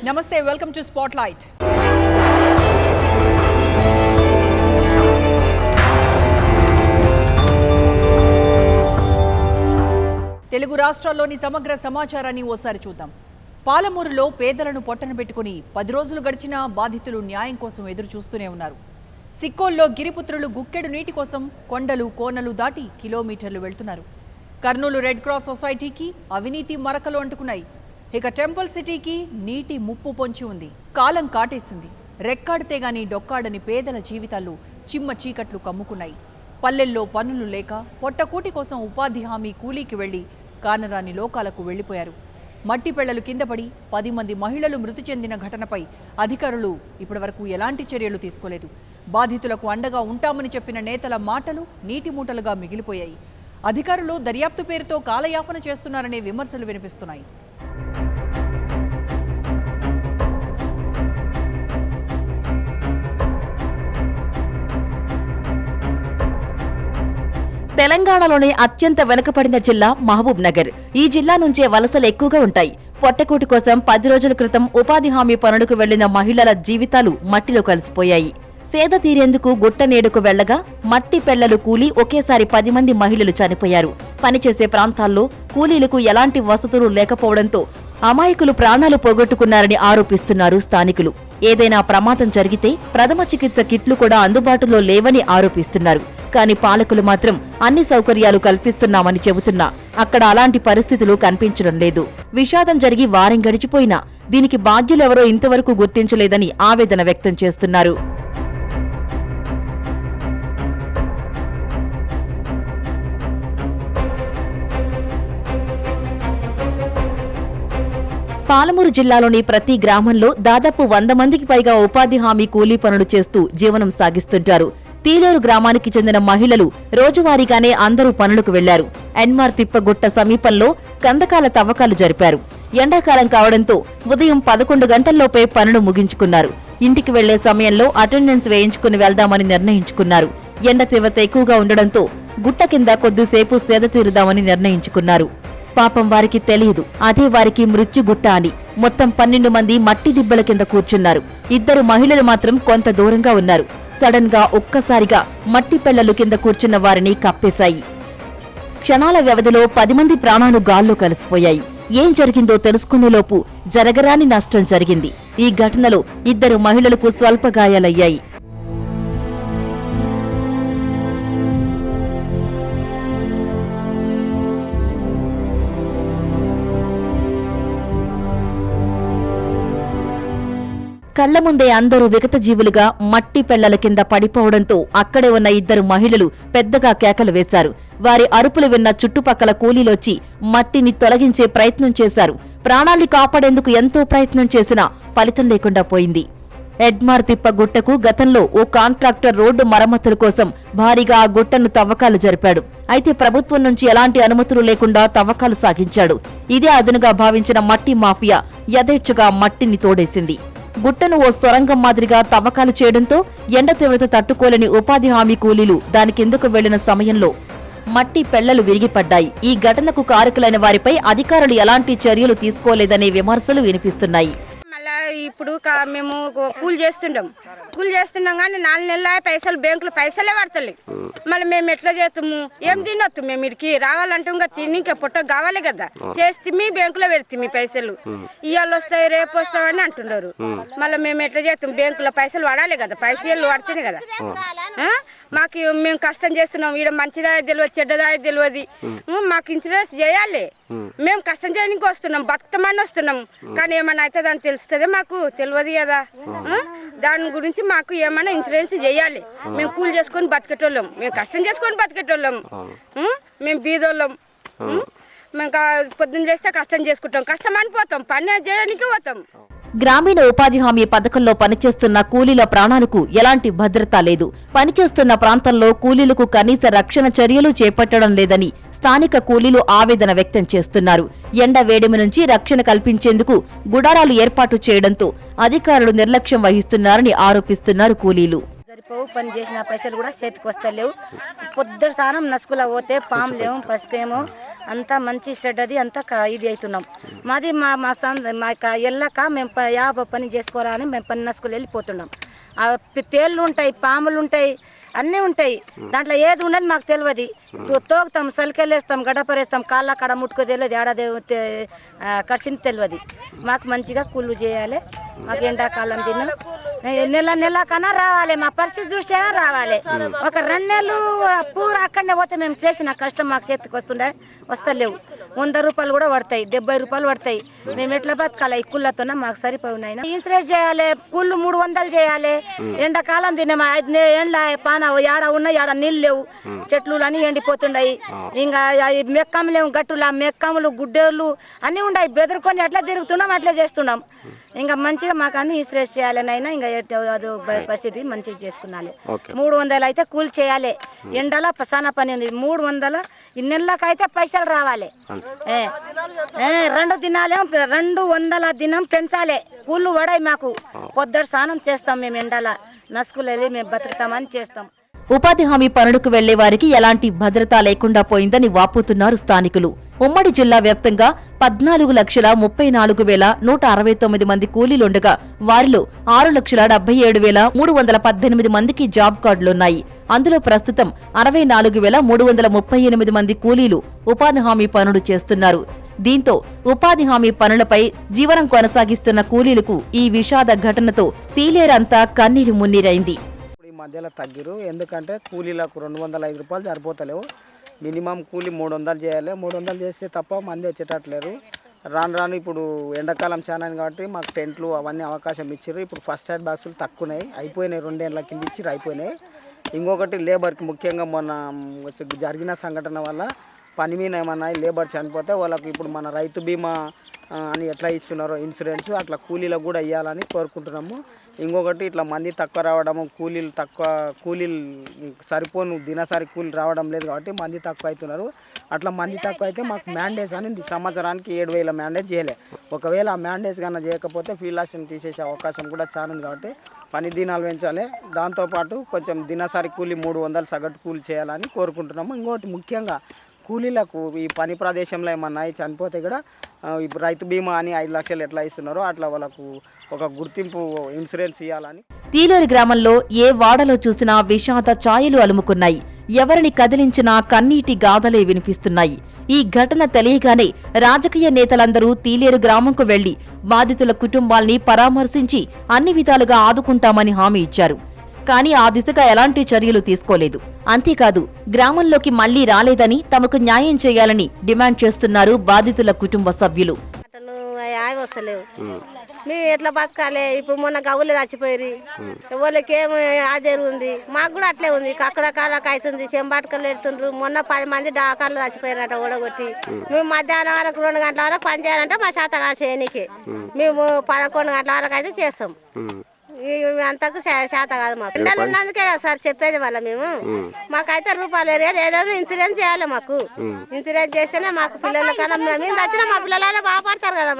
నమస్తే, welcome to spotlight. Telugu రాష్ట్రాల్లోని సమగ్ర సమాచారాన్ని ఓసారి చూద్దాం. పాలమూరులో పేదలను పొట్టన పెట్టుకుని 10 రోజులు గడిచినా బాధితులు న్యాయం కోసం ఎదురు చూస్తూనే ఉన్నారు. సిక్కోల్లో గిరిపుత్రులు గుక్కెడు నీటి కోసం కొండలు కోనలు దాటి కిలోమీటర్లు వెళ్తున్నారు. కర్నూలు రెడ్ క్రాస్ సొసైటీకి అవినీతి మరకలు అంటుకున్నాయి. ఇక టెంపుల్ సిటీకి నీటి ముప్పు పొంచి ఉంది. కాలం కాటేసింది. రెక్కాడితే గాని డొక్కాడని పేదల జీవితాలు చిమ్మ చీకట్లు కమ్ముకున్నాయి. పల్లెల్లో పనులు లేక పొట్టకూటి కోసం ఉపాధి హామీ కూలీకి వెళ్లి కానరాని లోకాలకు వెళ్లిపోయారు. మట్టి పెళ్లలు కిందపడి 10 మంది మహిళలు మృతి చెందిన ఘటనపై అధికారులు ఇప్పటివరకు ఎలాంటి చర్యలు తీసుకోలేదు. బాధితులకు అండగా ఉంటామని చెప్పిన నేతల మాటలు నీటి మూటలుగా మిగిలిపోయాయి. అధికారులు దర్యాప్తు పేరుతో కాలయాపన చేస్తున్నారనే విమర్శలు వినిపిస్తున్నాయి. తెలంగాణలోని అత్యంత వెనుకబడిన జిల్లా మహబూబ్ నగర్. ఈ జిల్లా నుంచే వలసలు ఎక్కువగా ఉంటాయి. పొట్టకూటి కోసం 10 రోజుల క్రితం ఉపాధి హామీ పనులకు వెళ్లిన మహిళల జీవితాలు మట్టిలో కలిసిపోయాయి. సేద తీరేందుకు గుట్టనేడుకు వెళ్లగా మట్టి పెళ్లలు కూలి ఒకేసారి 10 మంది మహిళలు చనిపోయారు. పనిచేసే ప్రాంతాల్లో కూలీలకు ఎలాంటి వసతులు లేకపోవడంతో అమాయకులు ప్రాణాలు పోగొట్టుకున్నారని ఆరోపిస్తున్నారు స్థానికులు. ఏదైనా ప్రమాదం జరిగితే ప్రథమ చికిత్స కిట్లు కూడా అందుబాటులో లేవని ఆరోపిస్తున్నారు. కానీ పాలకులు మాత్రం అన్ని సౌకర్యాలు కల్పిస్తున్నామని చెబుతున్నా అక్కడ అలాంటి పరిస్థితులు కనిపించడం లేదు. విషాదం జరిగి వారం గడిచిపోయినా దీనికి బాధ్యులెవరో ఇంతవరకు గుర్తించలేదని ఆవేదన వ్యక్తం చేస్తున్నారు. పాలమూరు జిల్లాలోని ప్రతి గ్రామంలో దాదాపు 100 మందికి పైగా ఉపాధి హామీ కూలీ పనులు చేస్తూ జీవనం సాగిస్తుంటారు. తీలేరు గ్రామానికి చెందిన మహిళలు రోజువారీగానే అందరూ పనులకు వెళ్లారు. ఎన్మార్ తిప్పగుట్ట సమీపంలో కందకాల తవ్వకాలు జరిపారు. ఎండాకాలం కావడంతో ఉదయం 11 గంటల్లోపే పనులు ముగించుకున్నారు. ఇంటికి వెళ్లే సమయంలో అటెండెన్స్ వేయించుకుని వెళ్దామని నిర్ణయించుకున్నారు. ఎండ తీవ్రత ఎక్కువగా ఉండడంతో గుట్ట కింద కొద్దిసేపు సేద తీరుదామని నిర్ణయించుకున్నారు. పాపం వారికి తెలియదు అదే వారికి మృత్యుగుట్ట అని. మొత్తం 12 మంది మట్టి దిబ్బల కింద కూర్చున్నారు. 2 మహిళలు మాత్రం కొంత దూరంగా ఉన్నారు. సడన్ గా ఒక్కసారిగా మట్టి పెళ్లలు కింద కూర్చున్న వారిని కప్పేశాయి. క్షణాల వ్యవధిలో 10 మంది ప్రాణాలు గాల్లో కలిసిపోయాయి. ఏం జరిగిందో తెలుసుకునేలోపు జరగరాని నష్టం జరిగింది. ఈ ఘటనలో 2 మహిళలకు స్వల్ప గాయాలయ్యాయి. కళ్ల ముందే అందరూ విగతజీవులుగా మట్టి పెళ్లల కింద పడిపోవడంతో అక్కడే ఉన్న 2 మహిళలు పెద్దగా కేకలు వేశారు. వారి అరుపులు విన్న చుట్టుపక్కల కూలీలొచ్చి మట్టిని తొలగించే ప్రయత్నం చేశారు. ప్రాణాల్ని కాపాడేందుకు ఎంతో ప్రయత్నం చేసినా ఫలితం లేకుండా పోయింది. ఎడ్మార్ తిప్ప గుట్టకు గతంలో ఓ కాంట్రాక్టర్ రోడ్డు మరమ్మతుల కోసం భారీగా ఆ గుట్టను తవ్వకాలు జరిపాడు. అయితే ప్రభుత్వం నుంచి ఎలాంటి అనుమతులు లేకుండా తవ్వకాలు సాగించాడు. ఇదే అదునుగా భావించిన మట్టి మాఫియా యథేచ్ఛగా మట్టిని తోడేసింది. గుట్టను ఓ సొరంగం మాదిరిగా తవ్వకాలు చేయడంతో ఎండ తీవ్రత తట్టుకోలేని ఉపాధి హామీ కూలీలు దాని కిందకు వెళ్లిన సమయంలో మట్టి పెళ్లలు విరిగిపడ్డాయి. ఈ ఘటనకు కారకులైన వారిపై అధికారులు ఎలాంటి చర్యలు తీసుకోలేదనే విమర్శలు వినిపిస్తున్నాయి. ఇప్పుడు మేము కూలి చేస్తున్నాం కానీ 4 నెలల పైసలు బ్యాంకులో పైసలే పడతలే. మళ్ళీ మేము ఎట్లా చేస్తాము? ఏం తినొద్దు మేము ఇడికి రావాలంటే ఇంకా తిని పొట్ట కావాలి కదా. చేస్తే మీ బ్యాంకులో పెడితే మీ పైసలు ఇవాళ వస్తాయి రేపు వస్తామని అంటున్నారు. మళ్ళీ మేము ఎట్లా చేస్తాం? బ్యాంకులో పైసలు పడాలి కదా. పైసలు పడితేనే కదా. మాకు మేము కష్టం చేస్తున్నాం. ఈడ మంచిదా తెలియదు చెడ్డదా తెలియదు. మాకు ఇన్సూరెన్స్ చేయాలి. మేము కష్టం చేయడానికి వస్తున్నాం, బతుకమని వస్తున్నాం. కానీ ఏమన్నా అయితే దాన్ని తెలుస్తుంది మాకు తెలియదు కదా. దాని గురించి మాకు ఏమైనా ఇన్సూరెన్స్ చేయాలి. మేము కూలి చేసుకొని బతికేటోళ్ళం, మేము కష్టం చేసుకొని బతికేటోళ్ళం, మేము బీదోళ్ళం. మేము పొద్దున్న చేస్తే కష్టం చేసుకుంటాం, కష్టం అనిపోతాం, పని చేయడానికి పోతాం. గ్రామీణ ఉపాధి హామీ పథకంలో పనిచేస్తున్న కూలీల ప్రాణాలకు ఎలాంటి భద్రత లేదు. పనిచేస్తున్న ప్రాంతంలో కూలీలకు కనీస రక్షణ చర్యలు చేపట్టడం లేదని స్థానిక కూలీలు ఆవేదన వ్యక్తం చేస్తున్నారు. ఎండ వేడిమి నుంచి రక్షణ కల్పించేందుకు గుడారాలు ఏర్పాటు చేయడంతో అధికారులు నిర్లక్ష్యం వహిస్తున్నారని ఆరోపిస్తున్నారు కూలీలు. అయిపోవు, పని చేసిన పైసలు కూడా చేతికి వస్తలేవు. పొద్దుట స్నానం నసుకులా పోతే పాములేమో పసుకేమో అంతా మంచి చెడ్డది అంతా ఇది అవుతున్నాం. మాది మా వెళ్ళక మేము పని చేసుకోరా అని మేము పని నసుకులు వెళ్ళిపోతున్నాం. తేళ్ళు ఉంటాయి, పాములు ఉంటాయి, అన్నీ ఉంటాయి. దాంట్లో ఏది ఉన్నది మాకు తెలియదు. తోగుతాం, సలికెళ్ళేస్తాం, గడపరేస్తాం, కాళ్ళ కాడ ముట్టుకో తెలియదు, ఏడాది ఖర్చుని తెలియదు. మాకు మంచిగా కూలు చేయాలి. మాకు ఎండాకాలం నెల కన్నా రావాలి, మా పరిస్థితి చూస్తేనే రావాలి. ఒక 2 నెలలు పూర అక్కడనే పోతే మేము చేసిన కష్టం మాకు చేతికి వస్తలేవు. 100 రూపాయలు కూడా పడతాయి, 70 రూపాయలు పడతాయి. మేము ఎట్లా బతకాలి? ఈ కుళ్ళతోనే మాకు సరిపోయినాయి. ఇన్సూరెన్స్ చేయాలి, కూళ్ళు 300 చేయాలి. ఎండాకాలం తిన్నాము, 5 ఏళ్ళ పాన ఏడ ఉన్నాయి, ఏడ నీళ్ళు లేవు, చెట్లు అని ఎండిపోతున్నాయి. ఇంకా మెక్కము లేవు, గట్టుల మెక్కములు గుడ్డేళ్ళు అన్నీ ఉన్నాయి. బెదురుకొని ఎట్లా తిరుగుతున్నాం అట్లా చేస్తున్నాం. ఇంకా మంచిగా మాకు అన్ని ఇన్సూరెన్స్ చేయాలనైనా ఇంకా అదో పరిస్థితి మంచిగా చేసుకున్నాలి. 300 అయితే కూలి చేయాలి. ఎండల పసానా పని ఉంది. 300 ఈ నెలలకైతే పైసలు రావాలి. 2 దినాలేమో 200 దినం పెంచాలి. కూళ్ళు పడాయి మాకు. పొద్దుట స్నానం చేస్తాం మేము, ఎండల నసుకులు వెళ్ళి మేము బతుకుతామని చేస్తాం. ఉపాధి హామీ పనులకు వెళ్లే వారికి ఎలాంటి భద్రత లేకుండా పోయిందని వాపోతున్నారు స్థానికులు. ఉమ్మడి జిల్లా వ్యాప్తంగా 14,34,169 మంది కూలీలుండగా వారిలో 6,77,318 మందికి జాబ్ కార్డులున్నాయి. అందులో ప్రస్తుతం 64,338 మంది కూలీలు ఉపాధి హామీ పనులు చేస్తున్నారు. దీంతో ఉపాధి హామీ పనులపై జీవనం కొనసాగిస్తున్న కూలీలకు ఈ విషాద ఘటనతో తీలేరంతా కన్నీరు మున్నీరైంది. మధ్యలో తగ్గిరు, ఎందుకంటే కూలీలకు 205 రూపాయలు సరిపోతలేవు. మినిమం కూలీ 300 చేయాలి. 300 చేస్తే తప్ప మంది వచ్చేటట్లేరు. రాను ఇప్పుడు ఎండాకాలం చాలా కాబట్టి మాకు టెంట్లు అవన్నీ అవకాశం ఇచ్చారు. ఇప్పుడు ఫస్ట్ ఎయిడ్ బాక్సులు తక్కువనాయి, అయిపోయినాయి. 2 ఏళ్ళ కింద ఇచ్చారు, అయిపోయినాయి. ఇంకొకటి లేబర్కి ముఖ్యంగా మొన్న జరిగిన సంఘటన వల్ల పని మీద ఏమన్నా లేబర్ చనిపోతే వాళ్ళకు ఇప్పుడు మన రైతు బీమా అని ఎట్లా ఇస్తున్నారో ఇన్సూరెన్స్ అట్లా కూలీలకు కూడా ఇవ్వాలని కోరుకుంటున్నాము. ఇంకొకటి ఇట్లా మంది తక్కువ రావడము, కూలీలు సరిపోను దినసరి కూలీలు రావడం లేదు కాబట్టి మంది తక్కువ అవుతున్నారు. అట్లా మంది తక్కువ అయితే మాకు మ్యాండేజ్ అని సంవత్సరానికి 7,000 మ్యాండేజ్ చేయలే. ఒకవేళ ఆ మ్యాండేజ్ కన్నా చేయకపోతే ఫీల్డ్ అసిస్టెంట్ తీసేసే అవకాశం కూడా చాలా ఉంది కాబట్టి పని దినాలు పెంచాలి. దాంతోపాటు కొంచెం దినసరి కూలీ 300 సగటు కూలీ చేయాలని కోరుకుంటున్నాము. ఇంకోటి ముఖ్యంగా కూలీలకు ఈ పని ప్రదేశంలో ఏమన్నా చనిపోతే కూడా ఇప్పుడు రైతు బీమా అని 5 లక్షలు ఎట్లా ఇస్తున్నారో అట్లా వాళ్ళకు ఒక గుర్తింపు ఇన్సూరెన్స్ ఇవ్వాలని. తీలేరు గ్రామంలో ఏ వాడలో చూసినా విషాద ఛాయలు అలుముకున్నాయి. ఎవరిని కదిలించినా కన్నీటి గాథలే వినిపిస్తున్నాయి. ఈ ఘటన తెలియగానే రాజకీయ నేతలందరూ తీలేరు గ్రామంకు వెళ్లి బాధితుల కుటుంబాల్ని పరామర్శించి అన్ని విధాలుగా ఆదుకుంటామని హామీ ఇచ్చారు. కానీ ఆ దిశగా ఎలాంటి చర్యలు తీసుకోలేదు. అంతేకాదు గ్రామంలోకి మళ్లీ రాలేదని తమకు న్యాయం చేయాలని డిమాండ్ చేస్తున్నారు బాధితుల కుటుంబ సభ్యులు. మేము ఎట్లా బతకాలి? ఇప్పుడు మొన్న గవ్వులు చచ్చిపోయి వాళ్ళకి ఏమి ఆదేరు ఉంది, మాకు కూడా అట్లే ఉంది. అక్కడ కాళ్ళకి అవుతుంది, చెంబాటకలు ఎడుతుండ్రు. మొన్న 10 మంది డాకాళ్ళు చచ్చిపోయారట ఓడగొట్టి. మేము మధ్యాహ్నం వరకు 2 గంటల వరకు పని చేయాలంటే మా చేత కాదు చేయనీకి. మేము 11 గంటల వరకు అయితే చేస్తాం. అంతకు శాత కాదు. మాకు పిల్లలు ఉన్నందుకే కదా సార్ చెప్పేది. వల్ల మాకైతే రూపాయలు ఏదో ఇన్సూరెన్స్ చేయాలి. మాకు ఇన్సూరెన్స్ చేస్తేనే మాకు పిల్లల కన్నా మేము వచ్చినా మా పిల్లలైనా బాగుపడతారు కదా.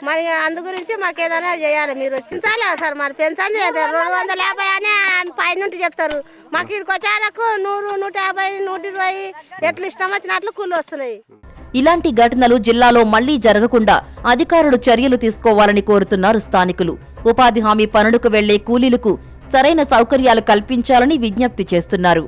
మరి అందు గురించి మాకు ఏదైనా చేయాలి. మీరు వచ్చించాలి సార్, మరి పెంచండి. 250 అని పైనుండి చెప్తారు. మాకు ఇక్కడికి వచ్చేరకు 100, 150, 120 ఎట్లు ఇష్టం వచ్చినట్లు కూలి వస్తున్నాయి. ఇలాంటి ఘటనలు జిల్లాలో మళ్లీ జరగకుండా అధికారులు చర్యలు తీసుకోవాలని కోరుతున్నారు స్థానికులు. ఉపాధి హామీ పనులకు వెళ్లే కూలీలకు సరైన సౌకర్యాలు కల్పించాలని విజ్ఞప్తి చేస్తున్నారు.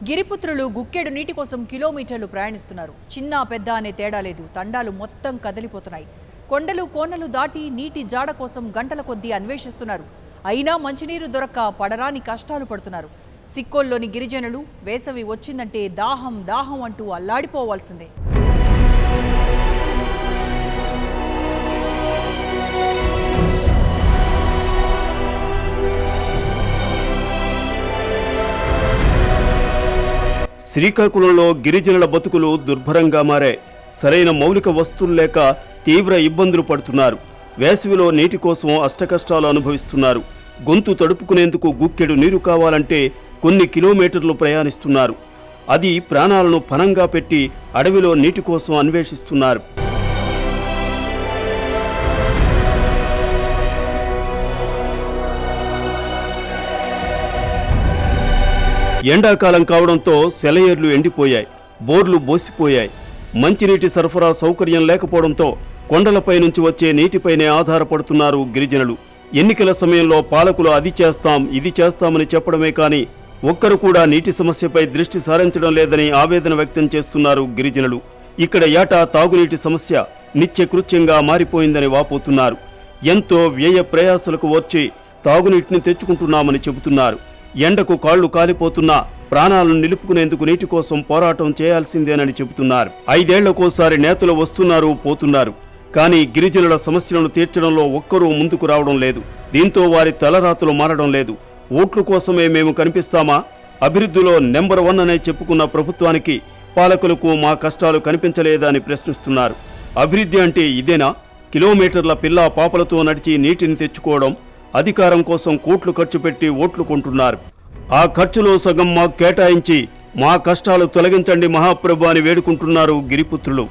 గిరిపుత్రులు గుక్కెడు నీటి కోసం కిలోమీటర్లు ప్రయాణిస్తున్నారు. చిన్న పెద్ద అనే తేడా లేదు. తండాలు మొత్తం కదిలిపోతున్నాయి. కొండలు కోనలు దాటి నీటి జాడ కోసం గంటల కొద్దీ అన్వేషిస్తున్నారు. అయినా మంచినీరు దొరక్క పడరాని కష్టాలు పడుతున్నారు. సిక్కోల్లోని గిరిజనులు వేసవి వచ్చిందంటే దాహం దాహం అంటూ అల్లాడిపోవాల్సిందే. శ్రీకాకుళంలో గిరిజనుల బతుకులు దుర్భరంగా మారాయి. సరైన మౌలిక వస్తువులు లేక తీవ్ర ఇబ్బందులు పడుతున్నారు. వేసవిలో నీటి కోసం అష్టకష్టాలు అనుభవిస్తున్నారు. గొంతు తడుపుకునేందుకు గుక్కెడు నీరు కావాలంటే కొన్ని కిలోమీటర్లు ప్రయాణిస్తున్నారు. అది ప్రాణాలను పణంగా పెట్టి అడవిలో నీటి కోసం అన్వేషిస్తున్నారు. ఎండాకాలం కావడంతో సెలయేర్లు ఎండిపోయాయి, బోర్లు బోసిపోయాయి. మంచినీటి సరఫరా సౌకర్యం లేకపోవడంతో కొండలపై నుంచి వచ్చే నీటిపైనే ఆధారపడుతున్నారు గిరిజనులు. ఎన్నికల సమయంలో పాలకులు అది చేస్తాం ఇది చేస్తామని చెప్పడమే కానీ ఒక్కరు కూడా నీటి సమస్యపై దృష్టి సారించడం లేదని ఆవేదన వ్యక్తం చేస్తున్నారు గిరిజనులు. ఇక్కడ ఏటా తాగునీటి సమస్య నిత్యకృత్యంగా మారిపోయిందని వాపోతున్నారు. ఎంతో వ్యయ ప్రయాసలకు ఓర్చి తాగునీటిని తెచ్చుకుంటున్నామని చెబుతున్నారు. ఎండకు కాళ్లు కాలిపోతున్నా ప్రాణాలను నిలుపుకునేందుకు నీటి కోసం పోరాటం చేయాల్సిందేనని చెబుతున్నారు. 5 ఏళ్లకోసారి నేతలు వస్తున్నారు, పోతున్నారు. కానీ గిరిజనుల సమస్యలను తీర్చడంలో ఒక్కరూ ముందుకు రావడం లేదు. దీంతో వారి తలరాతలు మారడం లేదు. ఓట్ల కోసమే మేము కనిపిస్తామా? అభివృద్ధిలో నెంబర్ 1 అనే చెప్పుకున్న ప్రభుత్వానికి, పాలకులకు మా కష్టాలు కనిపించలేదా అని ప్రశ్నిస్తున్నారు. అభివృద్ధి అంటే ఇదేనా? కిలోమీటర్ల పిల్లా పాపలతో నడిచి నీటిని తెచ్చుకోవడం, అధికారం కోసం కోట్లు ఖర్చు పెట్టి ఓట్లు కొంటున్నారు. ఆ ఖర్చులో సగం మాకు కేటాయించి మా కష్టాలు తొలగించండి మహాప్రభు అని వేడుకుంటున్నారు గిరిపుత్రులు.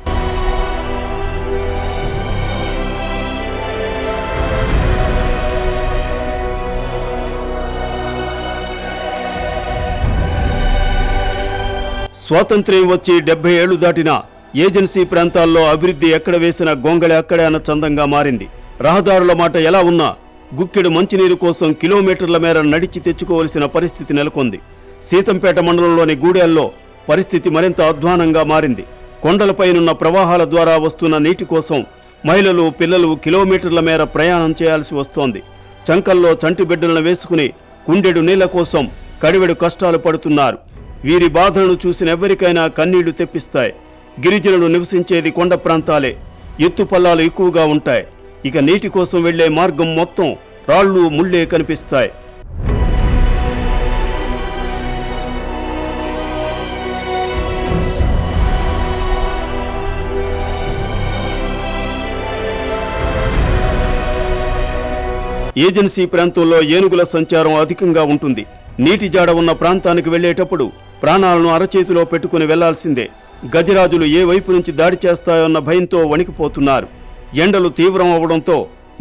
స్వాతంత్ర్యం వచ్చి 70 ఏళ్లు దాటినా ఏజెన్సీ ప్రాంతాల్లో అభివృద్ధి ఎక్కడ వేసిన గొంగళి అక్కడే అన్న చందంగా మారింది. రహదారుల మాట ఎలా ఉన్నా గుక్కెడు మంచినీరు కోసం కిలోమీటర్ల మేర నడిచి తెచ్చుకోవలసిన పరిస్థితి నెలకొంది. సీతంపేట మండలంలోని గూడెల్లో పరిస్థితి మరింత అధ్వానంగా మారింది. కొండలపైనున్న ప్రవాహాల ద్వారా వస్తున్న నీటి కోసం మహిళలు, పిల్లలు కిలోమీటర్ల మేర ప్రయాణం చేయాల్సి వస్తోంది. చంకల్లో చంటి బిడ్డలను వేసుకుని కుండెడు నీళ్ల కోసం కడివెడు కష్టాలు పడుతున్నారు. వీరి బాధలను చూసిన ఎవరికైనా కన్నీళ్లు తెప్పిస్తాయి. గిరిజనులు నివసించేది కొండ ప్రాంతాలే, ఎత్తుపల్లాలు ఎక్కువగా ఉంటాయి. ఇక నీటి కోసం వెళ్లే మార్గం మొత్తం రాళ్లు, ముళ్లే కనిపిస్తాయి. ఏజెన్సీ ప్రాంతంలో ఏనుగుల సంచారం అధికంగా ఉంటుంది. నీటి జాడ ఉన్న ప్రాంతానికి వెళ్లేటప్పుడు ప్రాణాలను అరచేతిలో పెట్టుకుని వెళ్లాల్సిందే. గజరాజులు ఏ వైపు నుంచి దాడి చేస్తాయోన్న భయంతో వణికిపోతున్నారు. ఎండలు తీవ్రం అవడంతో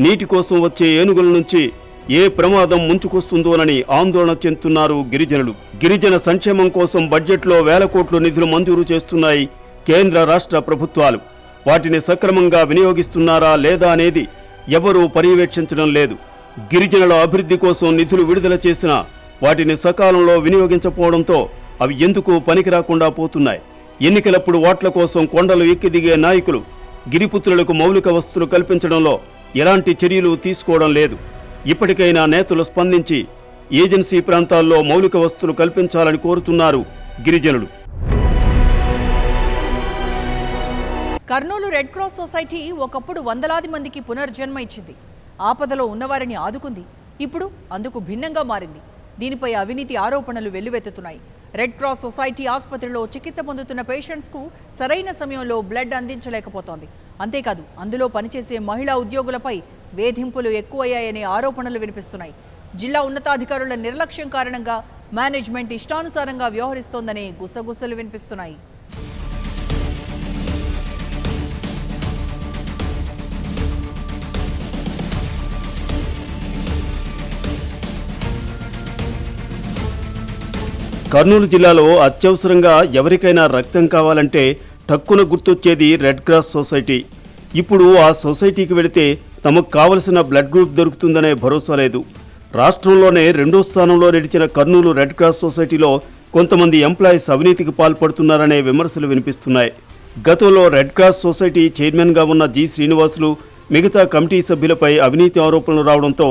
నీటి కోసం వచ్చే ఏనుగుల నుంచి ఏ ప్రమాదం ముంచుకొస్తుందోనని ఆందోళన చెందుతున్నారు గిరిజనులు. గిరిజన సంక్షేమం కోసం బడ్జెట్లో 1000 కోట్ల నిధులు మంజూరు చేస్తున్నాయి కేంద్ర, రాష్ట్ర ప్రభుత్వాలు. వాటిని సక్రమంగా వినియోగిస్తున్నారా లేదా అనేది ఎవరూ పర్యవేక్షించడం లేదు. గిరిజనుల అభివృద్ధి కోసం నిధులు విడుదల చేసినా వాటిని సకాలంలో వినియోగించకపోవడంతో అవి ఎందుకు పనికిరాకుండా పోతున్నాయి. ఎన్నికలప్పుడు ఓట్ల కోసం కొండలు ఎక్కి దిగే నాయకులు గిరిపుత్రులకు మౌలిక వసతులు కల్పించడంలో ఎలాంటి చర్యలు తీసుకోవడం లేదు. ఇప్పటికైనా నేతలు స్పందించి ఏజెన్సీ ప్రాంతాల్లో మౌలిక వసతులు కల్పించాలని కోరుతున్నారు గిరిజనులు. కర్నూలు రెడ్ క్రాస్ సొసైటీ ఒకప్పుడు వందలాది మందికి పునర్జన్మ ఇచ్చింది. ఆపదలో ఉన్నవారిని ఆదుకుంది. ఇప్పుడు అందుకు భిన్నంగా మారింది. దీనిపై అవినీతి ఆరోపణలు వెల్లువెత్తుతున్నాయి. రెడ్ క్రాస్ సొసైటీ ఆసుపత్రిలో చికిత్స పొందుతున్న పేషెంట్స్కు సరైన సమయంలో బ్లడ్ అందించలేకపోతోంది. అంతేకాదు, అందులో పనిచేసే మహిళా ఉద్యోగులపై వేధింపులు ఎక్కువయ్యాయనే ఆరోపణలు వినిపిస్తున్నాయి. జిల్లా ఉన్నతాధికారుల నిర్లక్ష్యం కారణంగా మేనేజ్మెంట్ ఇష్టానుసారంగా వ్యవహరిస్తోందనే గుసగుసలు వినిపిస్తున్నాయి. కర్నూలు జిల్లాలో అత్యవసరంగా ఎవరికైనా రక్తం కావాలంటే టక్కున గుర్తొచ్చేది రెడ్ క్రాస్ సొసైటీ. ఇప్పుడు ఆ సొసైటీకి వెళితే తమకు కావలసిన బ్లడ్ గ్రూప్ దొరుకుతుందనే భరోసా లేదు. రాష్ట్రంలోనే 2వ స్థానంలో నిలిచిన కర్నూలు రెడ్ క్రాస్ సొసైటీలో కొంతమంది ఎంప్లాయీస్ అవినీతికి పాల్పడుతున్నారనే విమర్శలు వినిపిస్తున్నాయి. గతంలో రెడ్ క్రాస్ సొసైటీ చైర్మన్గా ఉన్న జి శ్రీనివాసులు, మిగతా కమిటీ సభ్యులపై అవినీతి ఆరోపణలు రావడంతో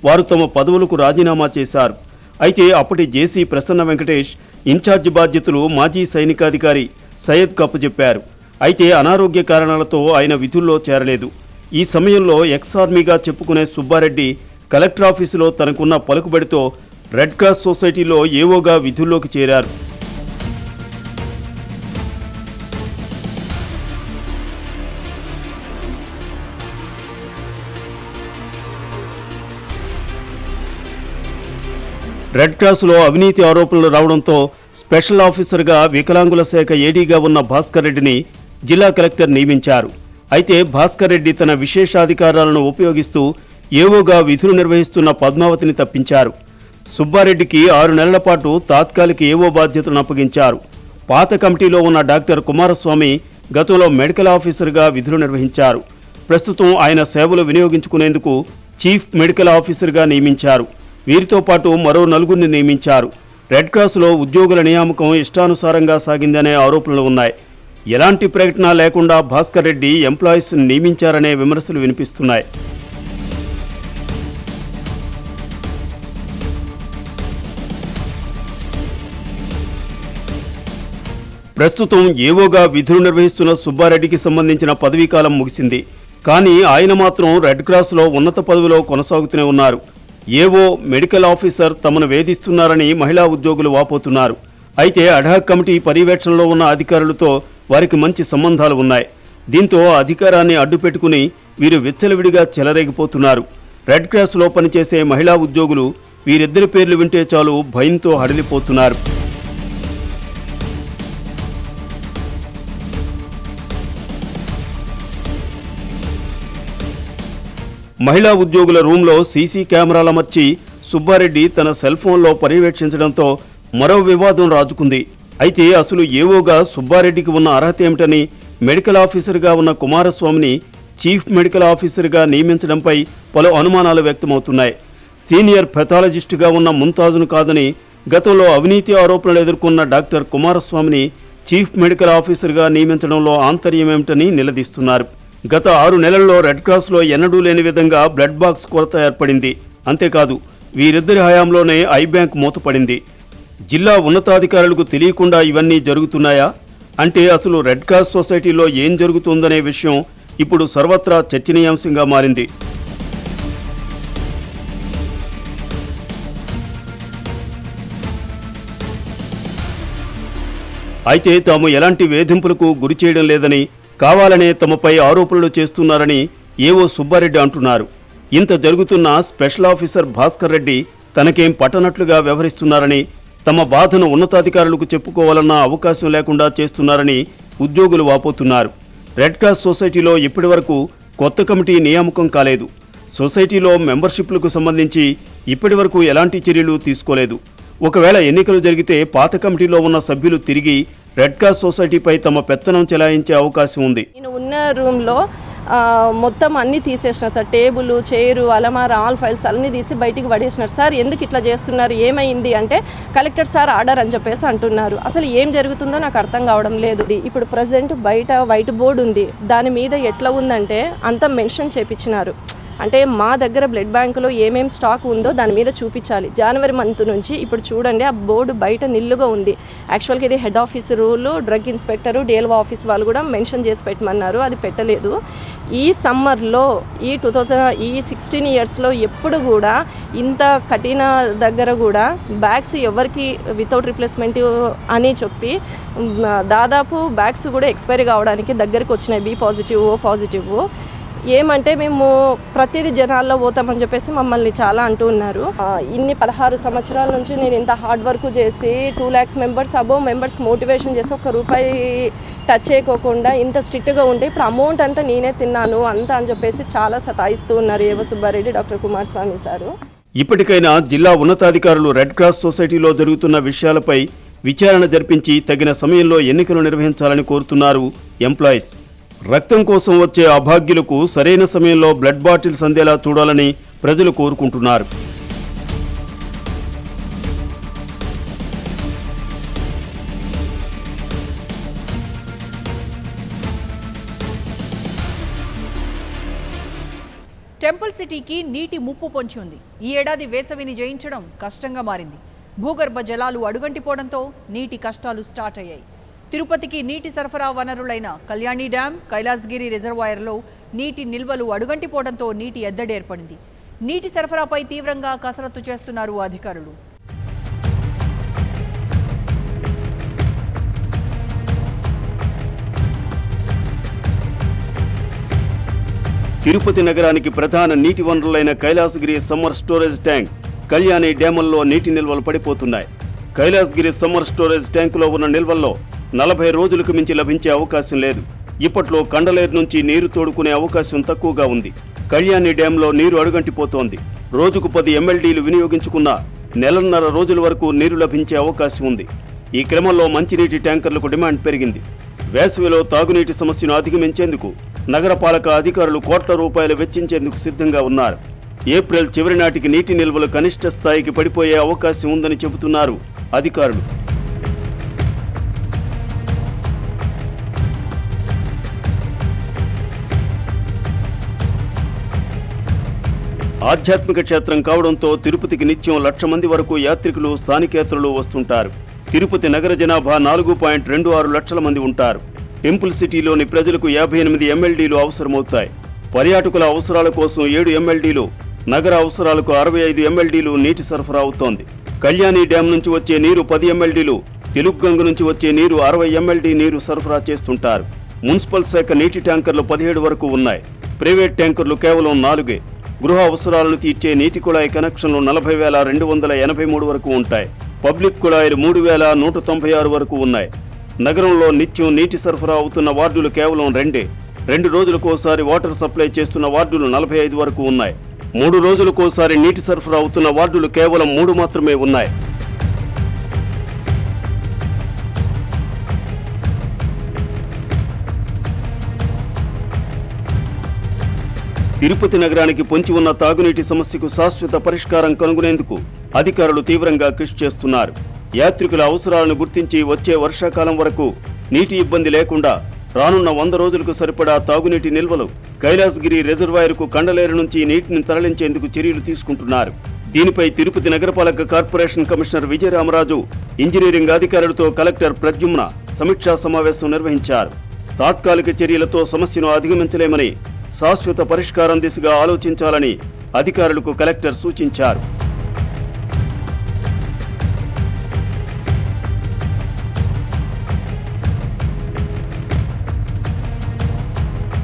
వారు తమ పదవులకు రాజీనామా చేశారు. అయితే అప్పటి జేసీ ప్రసన్న వెంకటేష్ ఇన్ఛార్జి బాధ్యతలు మాజీ సైనికాధికారి సయ్యద్కు అప్పచెప్పారు. అయితే అనారోగ్య కారణాలతో ఆయన విధుల్లో చేరలేదు. ఈ సమయంలో ఎక్స్-ఆర్మీగా చెప్పుకునే సుబ్బారెడ్డి కలెక్టర్ ఆఫీసులో తనకున్న పలుకుబడితో రెడ్ క్రాస్ సొసైటీలో ఏవోగా విధుల్లోకి చేరారు. రెడ్ క్రాస్లో అవినీతి ఆరోపణలు రావడంతో స్పెషల్ ఆఫీసర్గా వికలాంగుల శాఖ ఏడీగా ఉన్న భాస్కర్ రెడ్డిని జిల్లా కలెక్టర్ నియమించారు. అయితే భాస్కర్ రెడ్డి తన విశేషాధికారాలను ఉపయోగిస్తూ ఏవోగా విధులు నిర్వహిస్తున్న పద్మావతిని తప్పించారు. సుబ్బారెడ్డికి 6 నెలల పాటు తాత్కాలిక ఏవో బాధ్యతలను అప్పగించారు. పాత కమిటీలో ఉన్న డాక్టర్ కుమారస్వామి గతంలో మెడికల్ ఆఫీసర్గా విధులు నిర్వహించారు. ప్రస్తుతం ఆయన సేవలు వినియోగించుకునేందుకు చీఫ్ మెడికల్ ఆఫీసర్గా నియమించారు. వీరితో పాటు మరో 4 నియమించారు. రెడ్ క్రాస్లో ఉద్యోగుల నియామకం ఇష్టానుసారంగా సాగిందనే ఆరోపణలు ఉన్నాయి. ఎలాంటి ప్రకటన లేకుండా భాస్కర్ రెడ్డి ఎంప్లాయీస్ నియమించారనే విమర్శలు వినిపిస్తున్నాయి. ప్రస్తుతం ఏవోగా విధులు నిర్వహిస్తున్న సుబ్బారెడ్డికి సంబంధించిన పదవీకాలం ముగిసింది. కానీ ఆయన మాత్రం రెడ్ క్రాస్లో ఉన్నత పదవిలో కొనసాగుతూనే ఉన్నారు. ఏవో మెడికల్ ఆఫీసర్ తమను వేధిస్తున్నారని మహిళా ఉద్యోగులు వాపోతున్నారు. అయితే అడ్హాక్ కమిటీ పర్యవేక్షణలో ఉన్న అధికారులతో వారికి మంచి సంబంధాలు ఉన్నాయి. దీంతో అధికారాన్ని అడ్డుపెట్టుకుని వీరు విచ్చలవిడిగా చెలరేగిపోతున్నారు. రెడ్ క్రాస్లో పనిచేసే మహిళా ఉద్యోగులు వీరిద్దరి పేర్లు వింటే చాలు భయంతో హడలిపోతున్నారు. మహిళా ఉద్యోగుల రూంలో సీసీ కెమెరాలు అమర్చి సుబ్బారెడ్డి తన సెల్ ఫోన్లో పర్యవేక్షించడంతో మరో వివాదం రాజుకుంది. అయితే అసలు ఏవోగా సుబ్బారెడ్డికి ఉన్న అర్హత ఏమిటని మెడికల్ ఆఫీసర్గా ఉన్న కుమారస్వామిని చీఫ్ మెడికల్ ఆఫీసర్గా నియమించడంపై పలు అనుమానాలు వ్యక్తమవుతున్నాయి. సీనియర్ పెథాలజిస్టుగా ఉన్న ముంతాజును కాదని గతంలో అవినీతి ఆరోపణలు ఎదుర్కొన్న డాక్టర్ కుమారస్వామిని చీఫ్ మెడికల్ ఆఫీసర్గా నియమించడంలో ఆంతర్యమేమిటని నిలదీస్తున్నారు. గత 6 నెలల్లో రెడ్ క్రాస్లో ఎన్నడూ లేని విధంగా బ్లడ్ బాక్స్ కొరత ఏర్పడింది. అంతేకాదు వీరిద్దరి హయాంలోనే ఐ బ్యాంక్ మూతపడింది. జిల్లా ఉన్నతాధికారులకు తెలియకుండా ఇవన్నీ జరుగుతున్నాయా అంటే అసలు రెడ్ క్రాస్ సొసైటీలో ఏం జరుగుతుందనే విషయం ఇప్పుడు సర్వత్రా చర్చనీయాంశంగా మారింది. అయితే తాము ఎలాంటి వేధింపులకు గురి చేయడం లేదని, కావాలనే తమపై ఆరోపణలు చేస్తున్నారని ఏవో సుబ్బారెడ్డి అంటున్నారు. ఇంత జరుగుతున్న స్పెషల్ ఆఫీసర్ భాస్కర్ రెడ్డి తనకేం పట్టనట్లుగా వ్యవహరిస్తున్నారని, తమ బాధను ఉన్నతాధికారులకు చెప్పుకోవాలన్న అవకాశం లేకుండా చేస్తున్నారని ఉద్యోగులు వాపోతున్నారు. రెడ్ క్రాస్ సొసైటీలో ఇప్పటివరకు కొత్త కమిటీ నియామకం కాలేదు. సొసైటీలో మెంబర్షిప్లకు సంబంధించి ఇప్పటివరకు ఎలాంటి చర్యలు తీసుకోలేదు. ఒకవేళ ఎన్నికలు జరిగితే పాత కమిటీలో ఉన్న సభ్యులు తిరిగి రెడ్ క్రాస్ సొసైటీపై తమ పెత్తనం చెలాయించే అవకాశం ఉంది. నేను ఉన్న రూమ్లో మొత్తం అన్నీ తీసేసినారు సార్. టేబుల్, చైరు, అలమార, ఆల్ ఫైల్స్ అన్నీ తీసి బయటికి పడేసినారు. సార్ ఎందుకు ఇట్లా చేస్తున్నారు, ఏమైంది అంటే కలెక్టర్ సార్ ఆర్డర్ అని చెప్పేసి అంటున్నారు. అసలు ఏం జరుగుతుందో నాకు అర్థం కావడం లేదు. ఇప్పుడు ప్రజెంట్ బయట వైట్ బోర్డు ఉంది, దాని మీద ఎట్లా ఉందంటే అంతా మెన్షన్ చేపించినారు. అంటే మా దగ్గర బ్లడ్ బ్యాంకులో ఏమేమి స్టాక్ ఉందో దాని మీద చూపించాలి. జనవరి మంత్ నుంచి ఇప్పుడు చూడండి ఆ బోర్డు బయట నిల్లుగా ఉంది. యాక్చువల్గా ఇది head office rule, drug inspector, DLO office వాళ్ళు కూడా మెన్షన్ చేసి పెట్టమన్నారు, అది పెట్టలేదు. ఈ సమ్మర్లో ఈ 16 ఇయర్స్లో ఎప్పుడు కూడా ఇంత కఠిన దగ్గర కూడా బ్యాగ్స్ ఎవరికి వితౌట్ రిప్లేస్మెంట్ అని చెప్పి దాదాపు బ్యాగ్స్ కూడా ఎక్స్పైరీ కావడానికి దగ్గరికి వచ్చినాయి. B positive, O positive. ఏమంటే మేము ప్రతిదీ జనాల్లో పోతామని చెప్పేసి మమ్మల్ని చాలా అంటూ ఉన్నారు. ఇన్ని 16 సంవత్సరాల నుంచి నేను ఇంత హార్డ్ వర్క్ చేసి 2 lakhs members above members motivation చేసి ₹1 టచ్ చేయకోకుండా ఇంత స్ట్రిక్ట్గా ఉంటే ఇప్పుడు అమౌంట్ అంతా నేనే తిన్నాను అంతా అని చెప్పేసి చాలా సతాయిస్తూ ఉన్నారు ఏవో సుబ్బారెడ్డి, డాక్టర్ కుమారస్వామి సారు. ఇప్పటికైనా జిల్లా ఉన్నతాధికారులు రెడ్ క్రాస్ సొసైటీలో జరుగుతున్న విషయాలపై విచారణ జరిపించి తగిన సమయంలో ఎన్నికలు నిర్వహించాలని కోరుతున్నారు ఎంప్లాయీస్. రక్తం కోసం వచ్చే అభాగ్యులకు సరైన సమయంలో బ్లడ్ బాటిల్స్ అందేలా చూడాలని ప్రజలు కోరుకుంటున్నారు. టెంపుల్ సిటీకి నీటి ముప్పు పొంచి ఉంది. ఈ ఏడాది వేసవిని జయించడం కష్టంగా మారింది. భూగర్భ జలాలు అడుగంటిపోవడంతో నీటి కష్టాలు స్టార్ట్ అయ్యాయి. తిరుపతికి నీటి సరఫరా వనరులైన కళ్యాణి డ్యాం, కైలాసగిరి రిజర్వాయర్లో నీటి నిల్వలు అడుగంటిపోవడంతో నీటి ఎద్దడి ఏర్పడింది. నీటి సరఫరాపై తీవ్రంగా కసరత్తు చేస్తున్నారు అధికారులు. తిరుపతి నగరానికి ప్రధాన నీటి వనరులైన Kailasagiri summer storage tank, Kalyani డ్యాముల్లో నీటి నిల్వలు పడిపోతున్నాయి. కైలాసగిరి సమ్మర్ స్టోరేజ్ ట్యాంకులో ఉన్న నిల్వల్లో 40 రోజులకు మించి లభించే అవకాశం లేదు. ఇప్పట్లో కండలేరు నుంచి నీరు తోడుకునే అవకాశం తక్కువగా ఉంది. కళ్యాణి డ్యాంలో నీరు అడుగంటిపోతోంది. రోజుకు 10 MLDలు వినియోగించుకున్న నెలన్నర రోజుల వరకు నీరు లభించే అవకాశం ఉంది. ఈ క్రమంలో మంచినీటి ట్యాంకర్లకు డిమాండ్ పెరిగింది. వేసవిలో తాగునీటి సమస్యను అధిగమించేందుకు నగరపాలక అధికారులు కోట్ల రూపాయలు వెచ్చించేందుకు సిద్ధంగా ఉన్నారు. ఏప్రిల్ చివరి నాటికి నీటి నిల్వలు కనిష్ట స్థాయికి పడిపోయే అవకాశం ఉందని చెబుతున్నారు అధికారులు. ఆధ్యాత్మిక క్షేత్రం కావడంతో తిరుపతికి నిత్యం 1,00,000 మంది వరకు యాత్రికులు స్థానికేతరులు వస్తుంటారు. తిరుపతి నగర జనాభా 4.26 లక్షల మంది ఉంటారు. టెంపుల్ సిటీలోని ప్రజలకు 58 MLDలు అవసరమవుతాయి. పర్యాటకుల అవసరాల కోసం 7 MLDలు, నగర అవసరాలకు 65 MLDలు నీటి సరఫరా అవుతోంది. కళ్యాణి డ్యాం నుంచి వచ్చే నీరు 10 MLDలు, తెలుగుగంగ నుంచి వచ్చే నీరు 60 MLD నీరు సరఫరా చేస్తుంటారు. మున్సిపల్ శాఖ నీటి ట్యాంకర్లు 17 వరకు ఉన్నాయి. ప్రైవేట్ ట్యాంకర్లు కేవలం 4. గృహ అవసరాలను తీర్చే నీటి కుళాయి కనెక్షన్లు 40,283 వరకు ఉంటాయి. పబ్లిక్ కుళాయిలు 3,196 వరకు ఉన్నాయి. నగరంలో నిత్యం నీటి సరఫరా అవుతున్న వార్డులు కేవలం 2. 2 రోజులకోసారి వాటర్ సప్లై చేస్తున్న వార్డులు 45 వరకు ఉన్నాయి. 3 రోజులకోసారి నీటి సరఫరా అవుతున్న వార్డులు కేవలం 3 మాత్రమే ఉన్నాయి. తిరుపతి నగరానికి పొంచి ఉన్న తాగునీటి సమస్యకు శాశ్వత పరిష్కారం కనుగొనేందుకు అధికారులు తీవ్రంగా కృషి చేస్తున్నారు. యాత్రికుల అవసరాలను గుర్తించి వచ్చే వర్షాకాలం వరకు నీటి ఇబ్బంది లేకుండా రానున్న 100 రోజులకు సరిపడా తాగునీటి నిల్వలు కైలాసగిరి రిజర్వాయర్కు కండలేరు నుంచి నీటిని తరలించేందుకు చర్యలు తీసుకుంటున్నారు. దీనిపై తిరుపతి నగరపాలక కార్పొరేషన్ కమిషనర్ విజయరామరాజు ఇంజనీరింగ్ అధికారులతో కలెక్టర్ ప్రద్యుమ్న సమీక్షా సమావేశం నిర్వహించారు. తాత్కాలిక చర్యలతో సమస్యను అధిగమించలేమని, శాశ్వత పరిష్కారం దిశగా ఆలోచించాలని అధికారులకు కలెక్టర్ సూచించారు.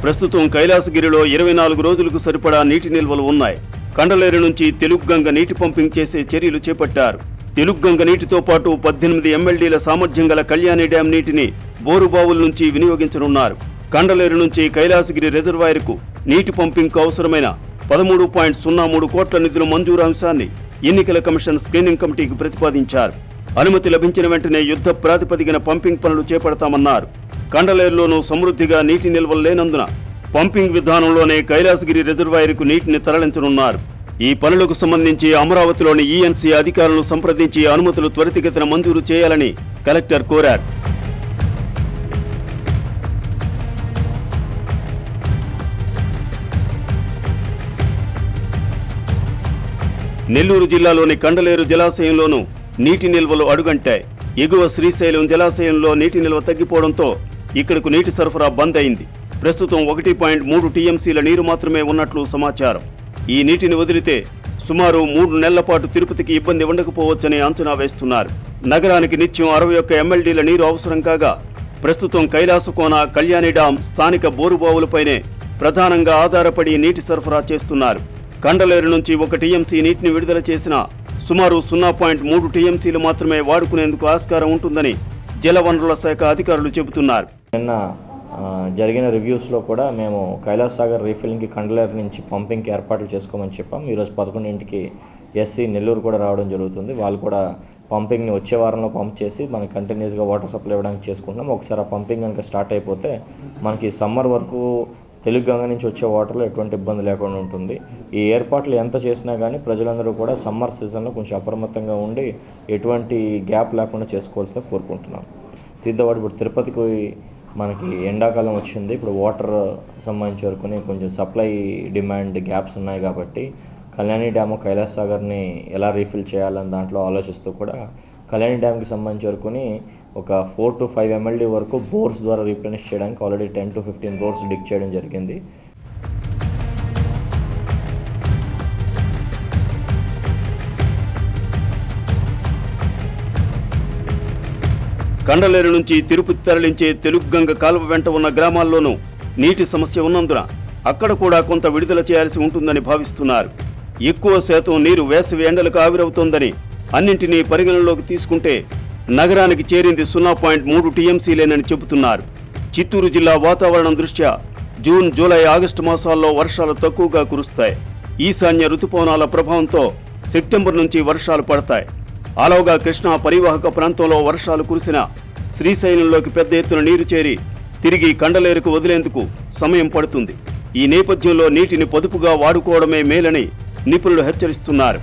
ప్రస్తుతం కైలాసగిరిలో 24 రోజులకు సరిపడా నీటి నిల్వలు ఉన్నాయి. కండలేరు నుంచి తెలుగుగంగ నీటి పంపింగ్ చేసే చర్యలు చేపట్టారు. తెలుగుగంగ నీటితో పాటు 18 MLDల సామర్థ్యం గల కళ్యాణి డ్యాం నీటిని బోరుబావుల నుంచి వినియోగించనున్నారు. కండలేరు నుంచి కైలాసగిరి రిజర్వాయర్కు నీటి పంపింగ్కు అవసరమైన 13.03 కోట్ల నిధుల మంజూరు అంశాన్ని ఎన్నికల కమిషన్ స్క్రీనింగ్ కమిటీకి ప్రతిపాదించారు. అనుమతి లభించిన వెంటనే యుద్ధ ప్రాతిపదికన పంపింగ్ పనులు చేపడతామన్నారు. కండలేరులోనూ సమృద్ధిగా నీటి నిల్వలు లేనందున పంపింగ్ విధానంలోనే కైలాసగిరి రిజర్వాయర్కు నీటిని తరలించనున్నారు. ఈ పనులకు సంబంధించి అమరావతిలోని ఈఎన్సీ అధికారులను సంప్రదించి అనుమతులు త్వరితగతిన మంజూరు చేయాలని కలెక్టర్ కోరారు. నెల్లూరు జిల్లాలోని కండలేరు జలాశయంలోనూ నీటి నిల్వలు అడుగంటాయి. ఎగువ శ్రీశైలం జలాశయంలో నీటి నిల్వ తగ్గిపోవడంతో ఇక్కడకు నీటి సరఫరా బంద్ అయింది. ప్రస్తుతం 1.3 TMCల నీరు మాత్రమే ఉన్నట్లు సమాచారం. ఈ నీటిని వదిలితే సుమారు 3 నెలల పాటు తిరుపతికి ఇబ్బంది ఉండకపోవచ్చని అంచనా వేస్తున్నారు. నగరానికి నిత్యం 61 MLDల నీరు అవసరం కాగా ప్రస్తుతం కైలాసకోన, కళ్యాణి డాం, స్థానిక బోరుబావులపైనే ప్రధానంగా ఆధారపడి నీటి సరఫరా చేస్తున్నారు. కండలేరు నుంచి 1 TMC నీటిని విడుదల చేసినా సుమారు 0.3 TMCలు మాత్రమే వాడుకునేందుకు ఆస్కారం ఉంటుందని జలవనరుల శాఖ అధికారులు చెబుతున్నారు. నిన్న జరిగిన రివ్యూస్లో కూడా మేము కైలాస్ సాగర్ రీఫిల్లింగ్కి కండలేరు నుంచి పంపింగ్కి ఏర్పాట్లు చేసుకోమని చెప్పాం. ఈరోజు 11ంటికి ఎస్సీ నెల్లూరు కూడా రావడం జరుగుతుంది. వాళ్ళు కూడా పంపింగ్ని వచ్చే వారంలో పంప్ చేసి మనకి కంటిన్యూస్గా వాటర్ సప్లై ఇవ్వడానికి చేసుకుంటున్నాం. ఒకసారి ఆ పంపింగ్ కనుక స్టార్ట్ అయిపోతే మనకి సమ్మర్ వరకు తెలుగుగంగ నుంచి వచ్చే వాటర్లో ఎటువంటి ఇబ్బంది లేకుండా ఉంటుంది. ఈ ఏర్పాట్లు ఎంత చేసినా కానీ ప్రజలందరూ కూడా సమ్మర్ సీజన్లో కొంచెం అప్రమత్తంగా ఉండి ఎటువంటి గ్యాప్ లేకుండా చేసుకోవాల్సిన కోరుకుంటున్నాం. దీంతో పాటు ఇప్పుడు తిరుపతికి మనకి ఎండాకాలం వచ్చింది. ఇప్పుడు వాటర్ సంబంధించి వరకు కొంచెం సప్లై డిమాండ్ గ్యాప్స్ ఉన్నాయి కాబట్టి కళ్యాణి డ్యాము, కైలాస్ సాగర్ని ఎలా రీఫిల్ చేయాలని దాంట్లో ఆలోచిస్తూ కూడా కళ్యాణి డ్యామ్కి సంబంధించి వరకు ఒక 4 to 5 MLD వరకు బోర్స్ ద్వారా రీప్లెనిష్ చేయడానికి ఆల్రెడీ 10 to 15 బోర్స్ డిగ్ చేయడం జరిగింది. కండలేరు నుంచి తిరుపతి తరలించే తెలుగుగంగ కాలువ వెంట ఉన్న గ్రామాల్లోనూ నీటి సమస్య ఉన్నందున అక్కడ కూడా కొంత విడుదల చేయాల్సి ఉంటుందని భావిస్తున్నారు. ఎక్కువ శాతం నీరు వేసవి ఎండలకు ఆవిరవుతోందని అన్నింటినీ పరిగణనలోకి తీసుకుంటే నగరానికి చేరింది 0.3 టీఎంసీలేనని చెబుతున్నారు. చిత్తూరు జిల్లా వాతావరణం దృష్ట్యా జూన్, జూలై, ఆగస్టు మాసాల్లో వర్షాలు తక్కువగా కురుస్తాయి. ఈశాన్య రుతుపవనాల ప్రభావంతో సెప్టెంబర్ నుంచి వర్షాలు పడతాయి. ఆలోగా కృష్ణా పరివాహక ప్రాంతంలో వర్షాలు కురిసిన శ్రీశైలంలోకి పెద్ద ఎత్తున నీరు చేరి తిరిగి కండలేరుకు వదిలేందుకు సమయం పడుతుంది. ఈ నేపథ్యంలో నీటిని పొదుపుగా వాడుకోవడమే మేలని నిపుణులు హెచ్చరిస్తున్నారు.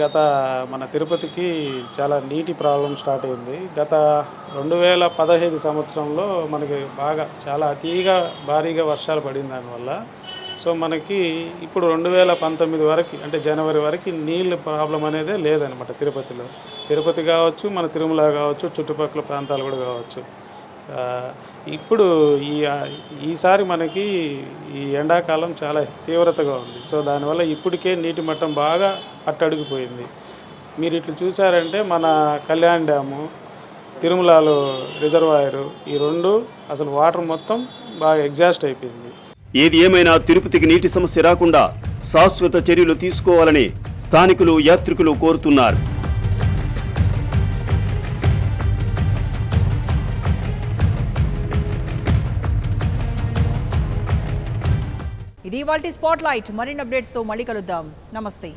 గత మన తిరుపతికి చాలా నీటి ప్రాబ్లం స్టార్ట్ అయింది. గత 2015 సంవత్సరంలో మనకి చాలా అతిగా భారీగా వర్షాలు పడిన దానివల్ల సో మనకి ఇప్పుడు 2019 వరకు అంటే జనవరి వరకు నీళ్ళ ప్రాబ్లం అనేదే లేదనమాట తిరుపతిలో. తిరుపతి కావచ్చు, మన తిరుమల కావచ్చు, చుట్టుపక్కల ప్రాంతాలు కూడా కావచ్చు. ఇప్పుడు ఈసారి మనకి ఈ ఎండాకాలం చాలా తీవ్రతగా ఉంది. సో దానివల్ల ఇప్పటికే నీటి మట్టం బాగా అట్టడుగిపోయింది. మీరు ఇట్లా చూసారంటే మన కళ్యాణ్ డ్యాము, తిరుమలలో రిజర్వాయరు, ఈ రెండు అసలు వాటర్ మొత్తం బాగా ఎగ్జాస్ట్ అయిపోయింది. ఏది ఏమైనా తిరుపతికి నీటి సమస్య రాకుండా శాశ్వత చర్యలు తీసుకోవాలని స్థానికులు, యాత్రికులు కోరుతున్నారు. ఇది ఇవాల్టి స్పాట్లైట్. మరిన్ని అప్డేట్స్తో మళ్ళీ కలుద్దాం. నమస్తే.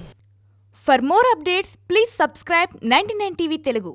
For more updates, please subscribe 99 TV Telugu.